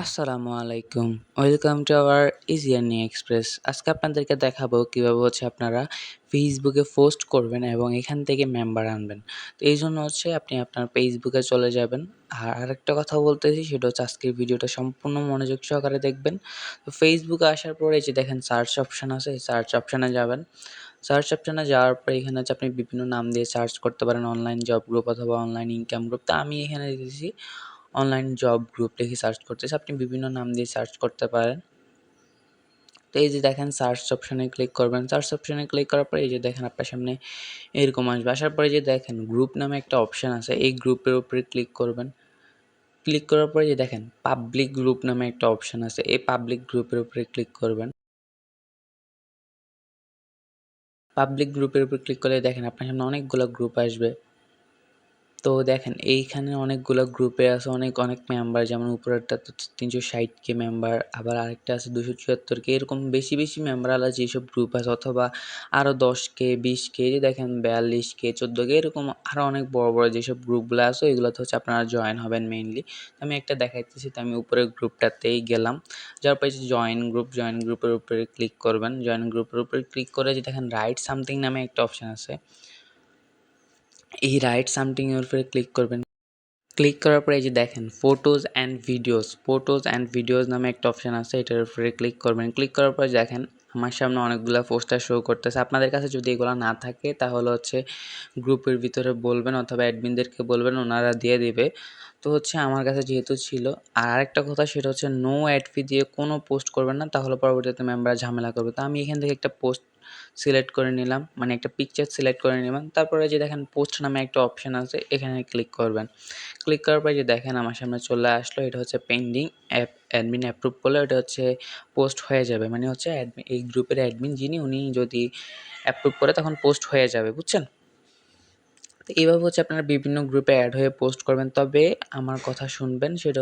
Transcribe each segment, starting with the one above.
আসসালামু আলাইকুম। Welcome to our easy earning express. আজকে আপনাদেরকে দেখাবো কিভাবে আপনারা ফেসবুকে পোস্ট করবেন এবং এখান থেকে মেম্বার আনবেন। তো এইজন্য আপনি আপনার ফেসবুকে চলে যাবেন। আর আরেকটা কথা বলতেছি সেটা আজকের ভিডিওটা সম্পূর্ণ মনোযোগ সহকারে দেখবেন। তো ফেসবুকে আসার পরে এই যে দেখেন সার্চ অপশন আছে, সার্চ অপশনে যাবেন। সার্চ অপশনে যাওয়ার পরে এখানে আপনি বিভিন্ন নাম দিয়ে সার্চ করতে পারেন, অনলাইন জব গ্রুপ অথবা অনলাইন ইনকাম গ্রুপ। তো আমি এখানে দিয়েছি অনলাইন জব গ্রুপ লিখে সার্চ করতেছি। আপনি বিভিন্ন নাম দিয়ে সার্চ করতে পারেন। তো এই যে দেখেন সার্চ অপশনে ক্লিক করবেন। সার্চ অপশনে ক্লিক করার পরে এই যে দেখেন আপনার সামনে এরকম আসবে। আসার পরে যে দেখেন গ্রুপ নামে একটা অপশন আছে, এই গ্রুপের উপরে ক্লিক করবেন। ক্লিক করার পরে যে দেখেন পাবলিক গ্রুপ নামে একটা অপশন আছে, এই পাবলিক গ্রুপের উপরে ক্লিক করবেন। পাবলিক গ্রুপের উপর ক্লিক করলে দেখেন আপনার সামনে অনেকগুলো গ্রুপ আসবে। তো দেখেন এইখানে অনেকগুলো গ্রুপে আছে অনেক মেম্বার, যেমন উপরেরটা তো 360K মেম্বার, আবার আরেকটা আছে 274K, এরকম বেশি মেম্বার আলা যেসব গ্রুপ আছে, অথবা আরও 10K 20K, যে দেখেন 42K 14K, এরকম আরও অনেক বড় যেসব গ্রুপগুলো আছে এগুলোতে আপনারা জয়েন হবেন মেইনলি। আমি একটা দেখাইতেছি। তো আমি উপরের গ্রুপটাতেই গেলাম। যার পরে জয়েন গ্রুপের উপরে ক্লিক করবেন। জয়েন গ্রুপের উপরে ক্লিক করে যে দেখেন রাইট সামথিং নামে একটা অপশান আছে, এই রাইট সামথিং এর উপরে ক্লিক করবেন। ক্লিক করার পরে এই যে দেখেন ফটোজ অ্যান্ড ভিডিওস নামে একটা অপশান আছে, এটার উপরে ক্লিক করবেন। ক্লিক করার পরে দেখেন আমার সামনে অনেকগুলো পোস্টার শো করতেছে। আপনাদের কাছে যদি এগুলো না থাকে তাহলে গ্রুপের ভিতরে বলবেন অথবা অ্যাডমিনদেরকে বলবেন, ওনারা দিয়ে দিবে। তো আমার কাছে যেহেতু ছিল। আর আরেকটা কথা সেটা নো অ্যাড ফি দিয়ে কোনো পোস্ট করবেন না, তাহলে পরবর্তীতে মেম্বাররা ঝামেলা করবে। তো আমি এখান থেকে একটা পোস্ট সিলেক্ট করে নিলাম, মানে একটা পিকচার সিলেক্ট করে নিলাম। তারপরে যে দেখেন পোস্ট নামে একটা অপশান আছে, এখানে ক্লিক করবেন। ক্লিক করার পরে যে দেখেন আমার সামনে চলে আসলো, এটা পেন্ডিং অ্যাডমিন অ্যাপ্রুভ করলে এটা পোস্ট হয়ে যাবে, মানে অ্যাডমিন, এই গ্রুপের অ্যাডমিন যিনি উনি যদি অ্যাপ্রুভ করে তখন পোস্ট হয়ে যাবে, বুঝছেন? তো এইভাবে আপনারা বিভিন্ন গ্রুপে অ্যাড হয়ে পোস্ট করবেন। তবে আমার কথা শুনবেন, সেটা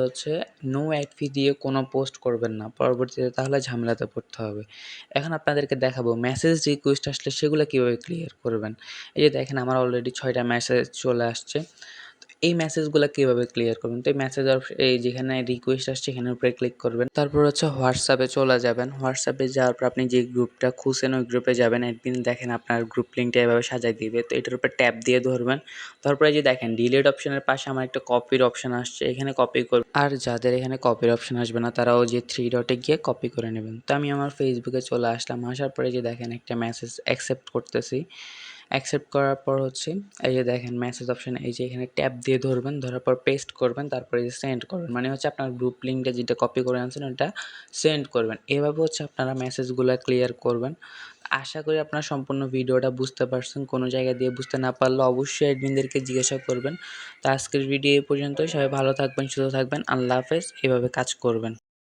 নো অ্যাড ফি দিয়ে কোনো পোস্ট করবেন না পরবর্তীতে, তাহলে ঝামেলাতে পড়তে হবে। এখন আপনাদেরকে দেখাবো মেসেজ রিকোয়েস্ট আসলে সেগুলো কীভাবে ক্লিয়ার করবেন। এই যে দেখেন আমার অলরেডি 6টা মেসেজ চলে আসছে। এই মেসেজগুলো কীভাবে ক্লিয়ার করবেন? তো এই মেসেজ এই যেখানে রিকোয়েস্ট আসছে এখানের উপরে ক্লিক করবেন। তারপর হোয়াটসঅ্যাপে চলে যাবেন। হোয়াটসঅ্যাপে যাওয়ার পর আপনি যে গ্রুপটা খুঁজছেন ওই গ্রুপে যাবেন। অ্যাডমিন দেখেন আপনার গ্রুপ লিঙ্কটা এভাবে সাজায় দিবে। তো এটার উপর ট্যাপ দিয়ে ধরবেন। তারপরে যে দেখেন ডিলিট অপশনের পাশে আমার একটা কপির অপশন আসছে, এখানে কপি করবেন। আর যাদের এখানে কপির অপশন আসবে না তারাও যে 3 ডটে গিয়ে কপি করে নেবেন। তো আমি আমার ফেসবুকে চলে আসলাম। আসার পরে যে দেখেন একটা মেসেজ অ্যাকসেপ্ট করতেছি। অ্যাকসেপ্ট করার পর এই যে দেখেন মেসেজ অপশানে এই যে এখানে ট্যাপ দিয়ে ধরবেন, ধরার পর পেস্ট করবেন, তারপরে যে সেন্ড করবেন, মানে আপনার গ্রুপ লিঙ্কটা যেটা কপি করে আনছেন ওটা সেন্ড করবেন। এভাবে আপনারা মেসেজগুলো ক্লিয়ার করবেন। আশা করি আপনারা সম্পূর্ণ ভিডিওটা বুঝতে পারছেন। কোনো জায়গা দিয়ে বুঝতে না পারলে অবশ্যই অ্যাডমিনদেরকে জিজ্ঞাসা করবেন। তো আজকের ভিডিও এই পর্যন্তই। সবাই ভালো থাকবেন, সুস্থ থাকবেন। আল্লাহ হাফেজ। এভাবে কাজ করবেন।